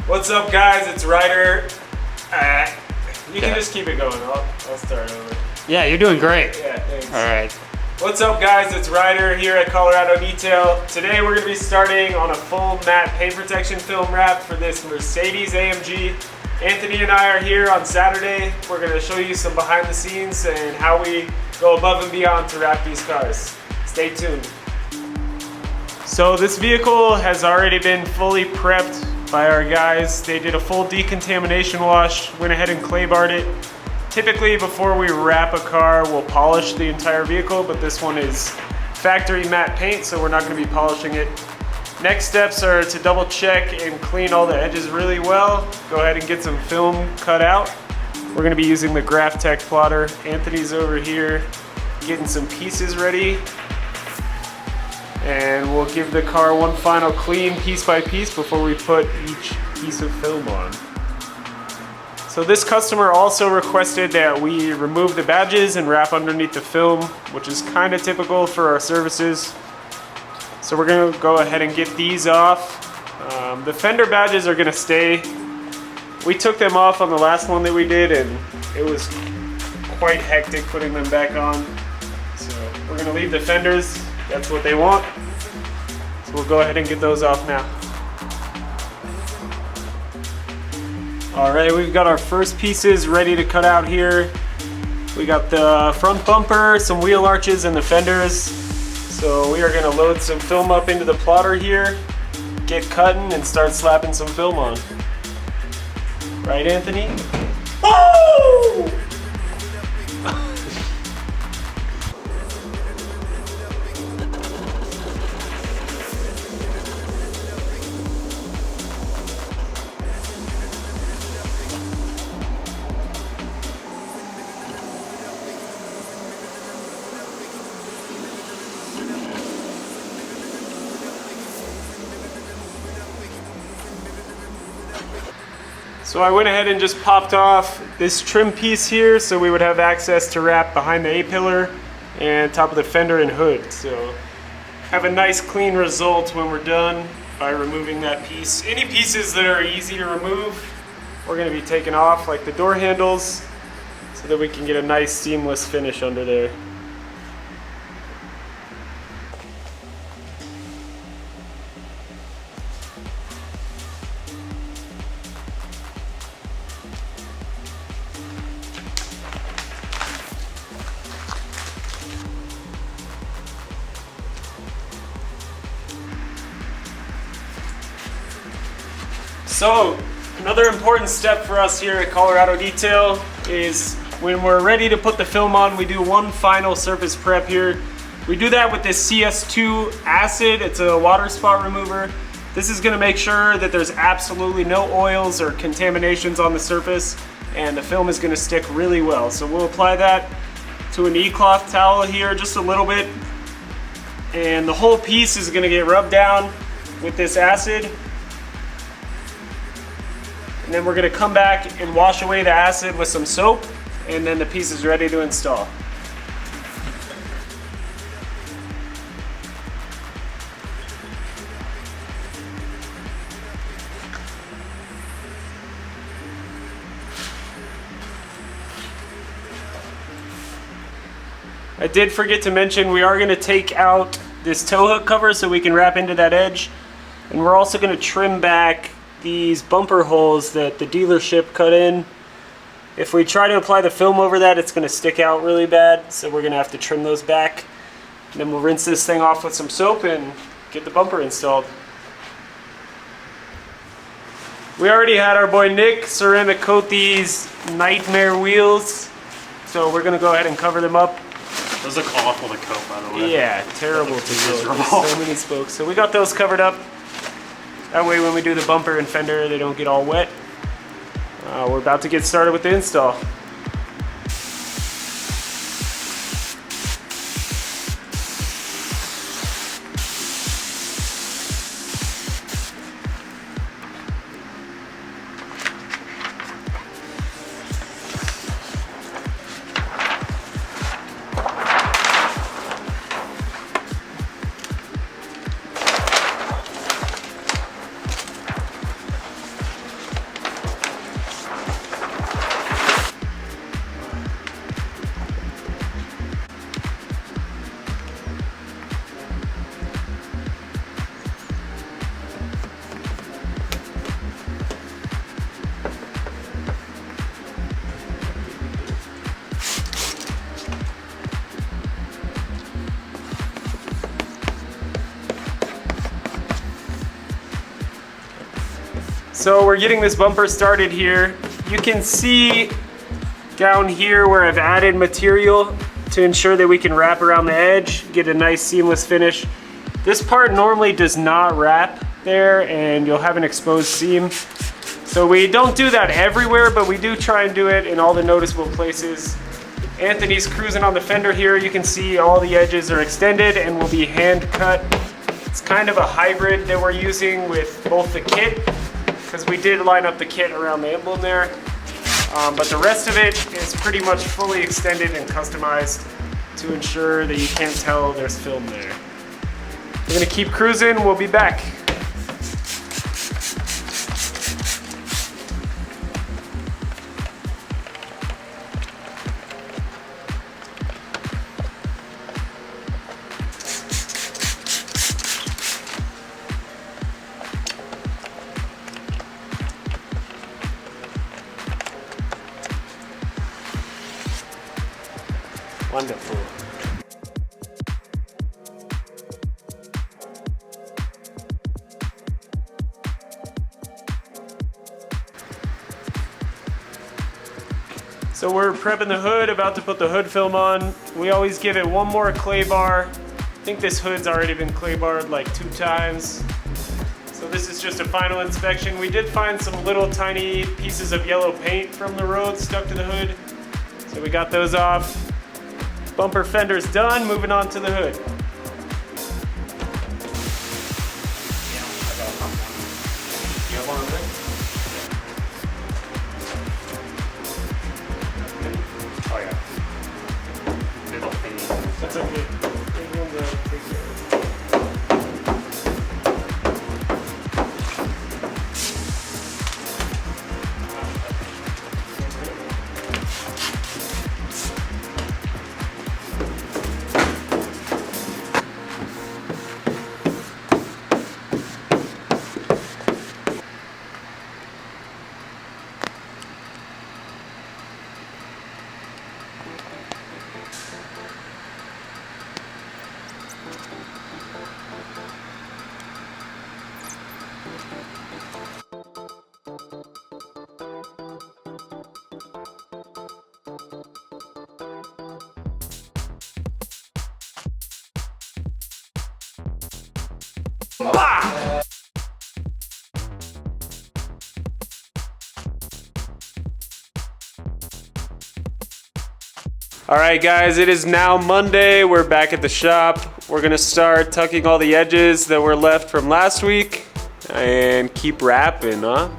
What's up, guys? It's Ryder. You can just keep it going. I'll start over. Yeah, you're doing great. Yeah, thanks. All right. What's up, guys? It's Ryder here at Colorado Detail. Today we're going to be starting on a full matte paint protection film wrap for this Mercedes AMG. Anthony and I are here on Saturday. We're going to show you some behind the scenes and how we go above and beyond to wrap these cars. Stay tuned. So this vehicle has already been fully prepped by our guys. They did a full decontamination wash, went ahead and clay barred it. Typically before we wrap a car, we'll polish the entire vehicle, but this one is factory matte paint, so we're not going to be polishing it. Next steps are to double check and clean all the edges really well. Go ahead and get some film cut out. We're going to be using the Graphtec plotter. Anthony's over here getting some pieces ready. And we'll give the car one final clean piece by piece before we put each piece of film on. So this customer also requested that we remove the badges and wrap underneath the film, which is kind of typical for our services. So we're gonna go ahead and get these off. The fender badges are gonna stay. We took them off on the last one that we did, and it was quite hectic putting them back on. So we're gonna leave the fenders. That's what they want. So we'll go ahead and get those off now. All right, we've got our first pieces ready to cut out here. We got the front bumper, some wheel arches, and the fenders. So we are gonna load some film up into the plotter here, get cutting, and start slapping some film on. Right, Anthony? Oh! So I went ahead and just popped off this trim piece here so we would have access to wrap behind the A-pillar and top of the fender and hood. So have a nice clean result when we're done by removing that piece. Any pieces that are easy to remove, we're going to be taking off, like the door handles, so that we can get a nice seamless finish under there. So another important step for us here at Colorado Detail is when we're ready to put the film on, we do one final surface prep here. We do that with this CS2 acid. It's a water spot remover. This is gonna make sure that there's absolutely no oils or contaminations on the surface, and the film is gonna stick really well. So we'll apply that to an e-cloth towel here, just a little bit, and the whole piece is gonna get rubbed down with this acid. And then we're gonna come back and wash away the acid with some soap, and then the piece is ready to install. I did forget to mention we are gonna take out this tow hook cover so we can wrap into that edge, and we're also gonna trim back these bumper holes that the dealership cut in. If we try to apply the film over that, it's going to stick out really bad, so we're going to have to trim those back. And then we'll rinse this thing off with some soap and get the bumper installed. We already had our boy Nick ceramic coat these Nightmare wheels, so we're going to go ahead and cover them up. Those look awful to coat, by the way. Yeah, terrible to coat. So many spokes. So we got those covered up. That way when we do the bumper and fender, they don't get all wet. We're about to get started with the install. So we're getting this bumper started here. You can see down here where I've added material to ensure that we can wrap around the edge, get a nice seamless finish. This part normally does not wrap there and you'll have an exposed seam. So we don't do that everywhere, but we do try and do it in all the noticeable places. Anthony's cruising on the fender here. You can see all the edges are extended and will be hand cut. It's kind of a hybrid that we're using with both the kit, because we did line up the kit around the emblem there. But the rest of it is pretty much fully extended and customized to ensure that you can't tell there's film there. We're gonna keep cruising, we'll be back. Wonderful. So we're prepping the hood, about to put the hood film on. We always give it one more clay bar. I think this hood's already been clay barred like 2 times. So this is just a final inspection. We did find some little tiny pieces of yellow paint from the road stuck to the hood. So we got those off. Bumper fender's done, moving on to the hood. You have one of them? Oh yeah. Little thingy. That's okay. Everyone's take care of it. All right guys, it is now Monday. We're back at the shop. We're gonna start tucking all the edges that were left from last week and keep wrapping, huh?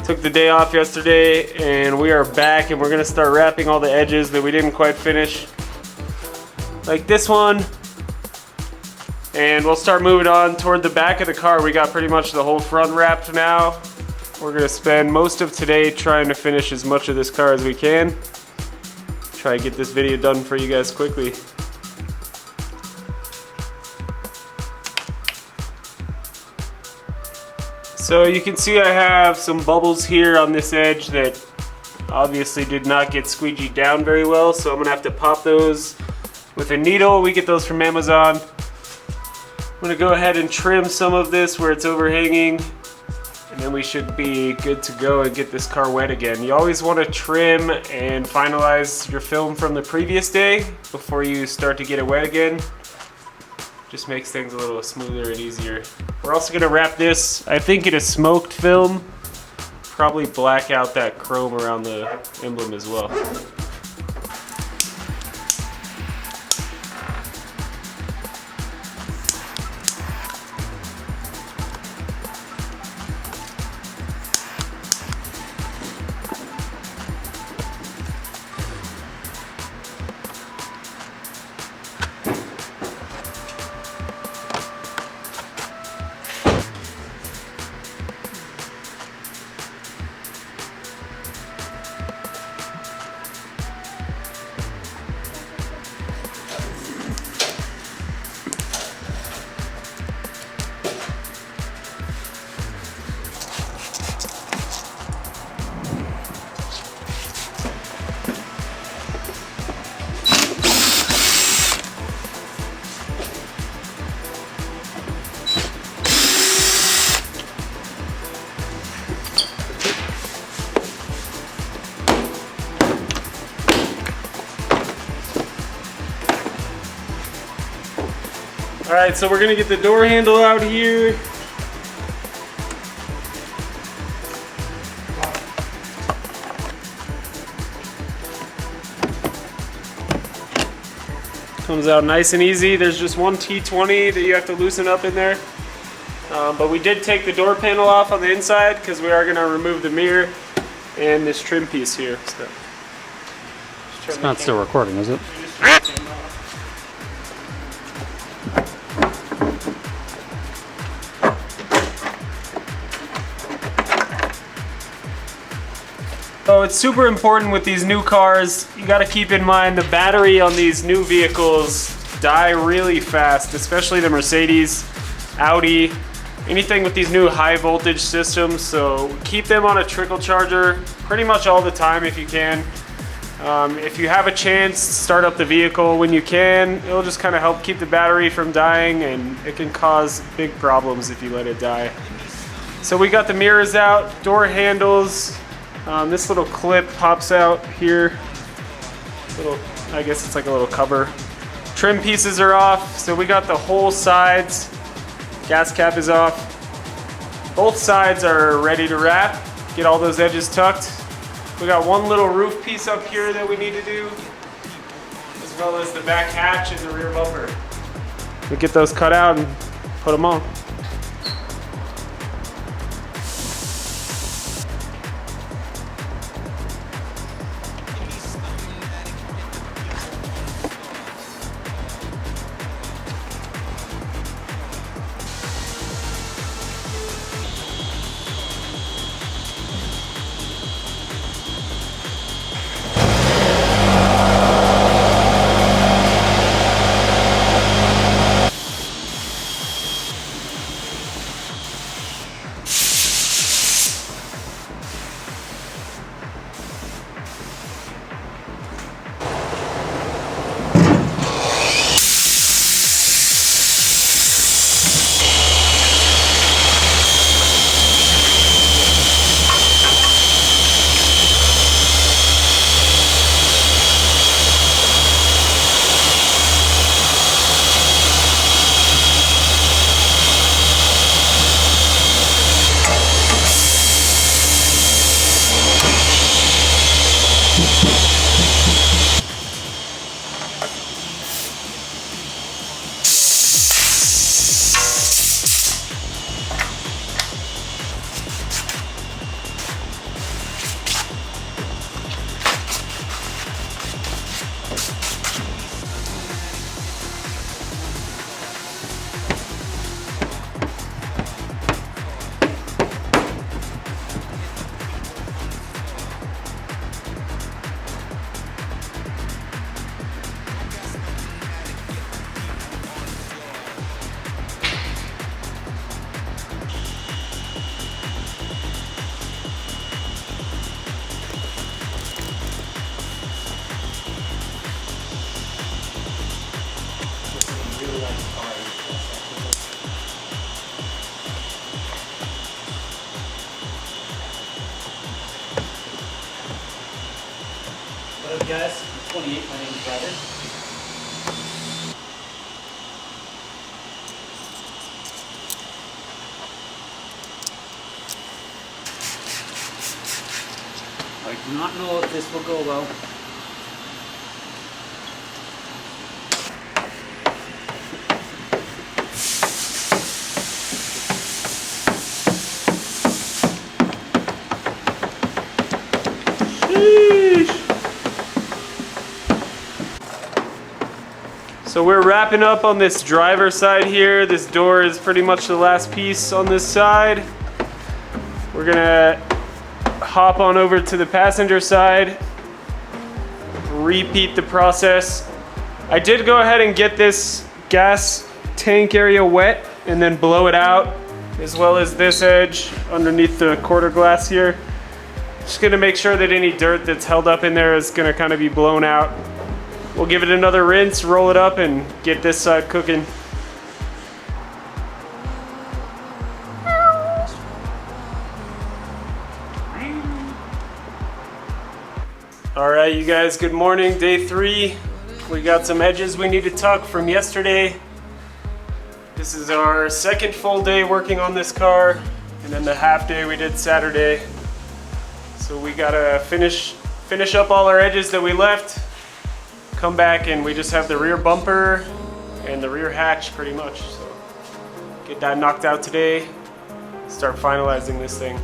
Took the day off yesterday and we are back and we're gonna start wrapping all the edges that we didn't quite finish. Like this one. And we'll start moving on toward the back of the car. We got pretty much the whole front wrapped now. We're gonna spend most of today trying to finish as much of this car as we can. Try to get this video done for you guys quickly. So you can see I have some bubbles here on this edge that obviously did not get squeegeed down very well, so I'm gonna have to pop those with a needle. We get those from Amazon. I'm gonna go ahead and trim some of this where it's overhanging, and then we should be good to go and get this car wet again. You always want to trim and finalize your film from the previous day before you start to get it wet again. Just makes things a little smoother and easier. We're also gonna wrap this, I think, in a smoked film. Probably black out that chrome around the emblem as well. All right, so we're gonna get the door handle out here. Comes out nice and easy. There's just one T20 that you have to loosen up in there. But we did take the door panel off on the inside because we are gonna remove the mirror and this trim piece here. So. It's not still recording, is it? So it's super important with these new cars. You got to keep in mind the battery on these new vehicles die really fast, especially the Mercedes, Audi, anything with these new high voltage systems. So keep them on a trickle charger pretty much all the time if you can. If you have a chance, start up the vehicle when you can. It'll just kind of help keep the battery from dying, and it can cause big problems if you let it die. So we got the mirrors out, door handles. This little clip pops out here. I guess it's like a little cover. Trim pieces are off, so we got the whole sides. Gas cap is off. Both sides are ready to wrap. Get all those edges tucked. We got one little roof piece up here that we need to do, as well as the back hatch and the rear bumper. We get those cut out and put them on. What up, guys? I'm 28. My name is Ryder. I do not know if this will go well. So we're wrapping up on this driver side here. This door is pretty much the last piece on this side. We're gonna hop on over to the passenger side, repeat the process. I did go ahead and get this gas tank area wet and then blow it out, as well as this edge underneath the quarter glass here. Just gonna make sure that any dirt that's held up in there is gonna kind of be blown out. We'll give it another rinse, roll it up, and get this side cooking. All right, you guys, good morning. Day 3. We got some edges we need to tuck from yesterday. This is our second full day working on this car, and then the half day we did Saturday. So we gotta finish up all our edges that we left, come back, and we just have the rear bumper and the rear hatch pretty much. So get that knocked out today, start finalizing this thing.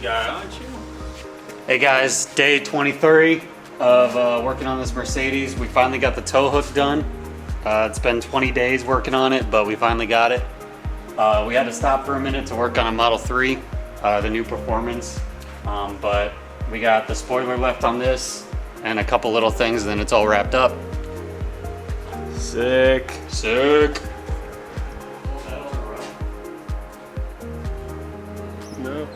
Guy, aren't you? Hey guys, day 23 of working on this Mercedes. We finally got the tow hook done. It's been 20 days working on it, but we finally got it. We had to stop for a minute to work on a Model 3, the new Performance. But we got the spoiler left on this and a couple little things, and then it's all wrapped up. Sick. Sick. No.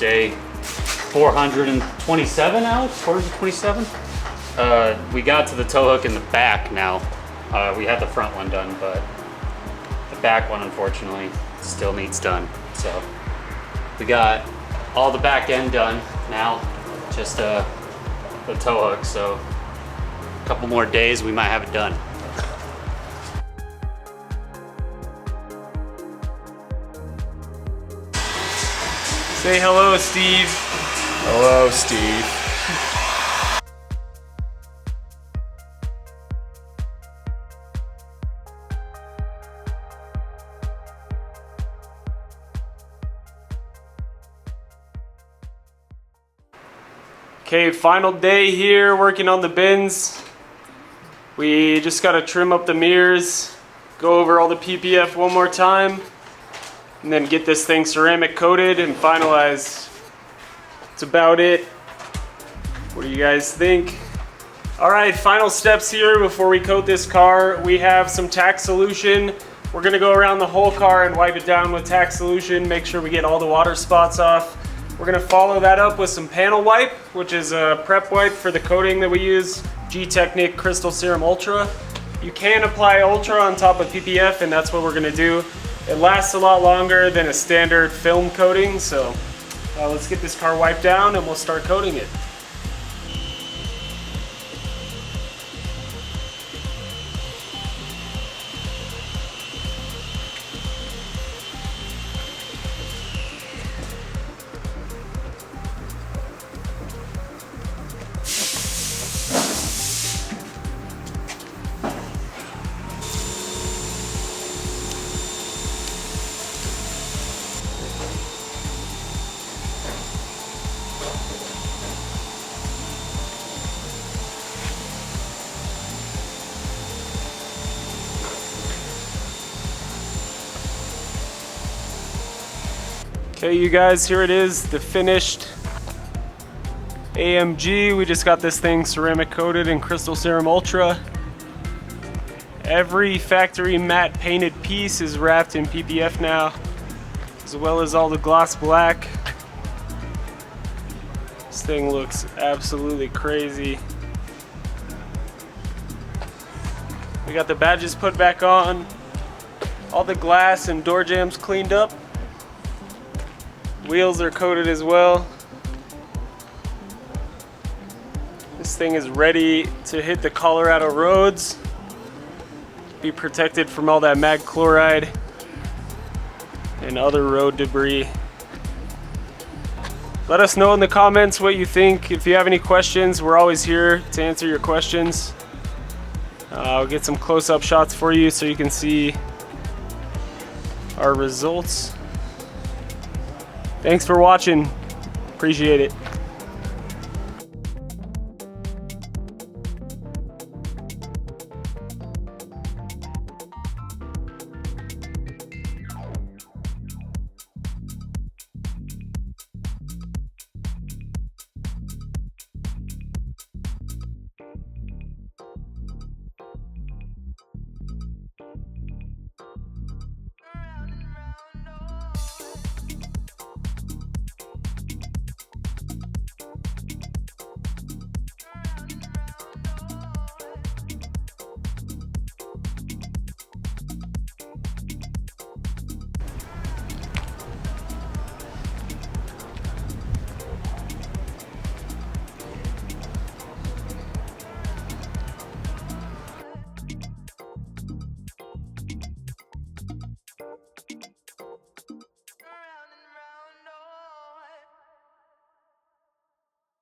Day 427, Alex? 427? We got to the tow hook in the back now. We had the front one done, but the back one, unfortunately, still needs done. So we got all the back end done now, just the tow hook. So a couple more days, we might have it done. Say hello, Steve. Hello, Steve. Okay, final day here working on the bins. We just gotta trim up the mirrors, go over all the PPF one more time, and then get this thing ceramic coated and finalized. That's about it. What do you guys think? All right, final steps here before we coat this car. We have some tack solution. We're gonna go around the whole car and wipe it down with tack solution, make sure we get all the water spots off. We're gonna follow that up with some panel wipe, which is a prep wipe for the coating that we use, G-Technic Crystal Serum Ultra. You can apply Ultra on top of PPF, and that's what we're gonna do. It lasts a lot longer than a standard film coating, so let's get this car wiped down and we'll start coating it. Okay, you guys, here it is, the finished AMG. We just got this thing ceramic coated in Crystal Serum Ultra. Every factory matte painted piece is wrapped in PPF now, as well as all the gloss black. This thing looks absolutely crazy. We got the badges put back on, all the glass and door jambs cleaned up. Wheels are coated as well. This thing is ready to hit the Colorado roads, be protected from all that mag chloride and other road debris. Let us know in the comments what you think. If you have any questions, we're always here to answer your questions. I'll get some close-up shots for you so you can see our results. Thanks for watching. Appreciate it.